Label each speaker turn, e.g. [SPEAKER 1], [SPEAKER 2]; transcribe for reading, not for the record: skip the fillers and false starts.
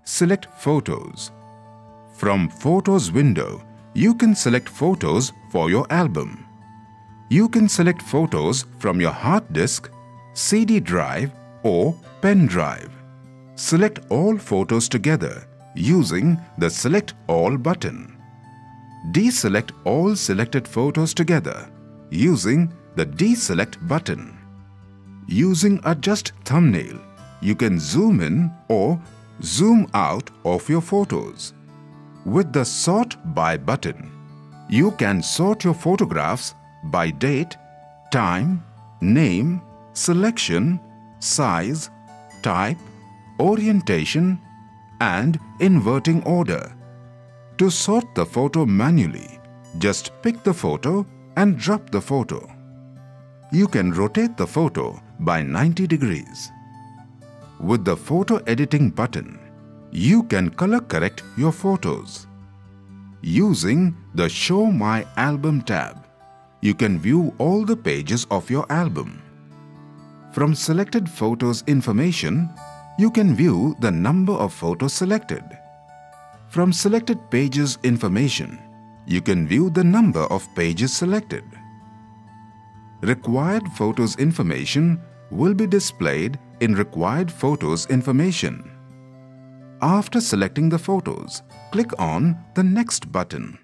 [SPEAKER 1] Select Photos. From Photos window, you can select photos for your album. You can select photos from your hard disk, CD drive or pen drive. Select all photos together using the Select All button. Deselect all selected photos together using the Deselect button. Using Adjust Thumbnail, you can zoom in or zoom out of your photos. With the Sort By button, you can sort your photographs by date, time, name, selection, size, type, orientation, and inverting order. To sort the photo manually, just pick the photo and drop the photo. You can rotate the photo by 90 degrees. With the Photo Editing button, you can color correct your photos. Using the Show My Album tab, you can view all the pages of your album. From selected photos information, you can view the number of photos selected. From selected pages information, you can view the number of pages selected. Required photos information will be displayed in Required Photos information. After selecting the photos, click on the Next button.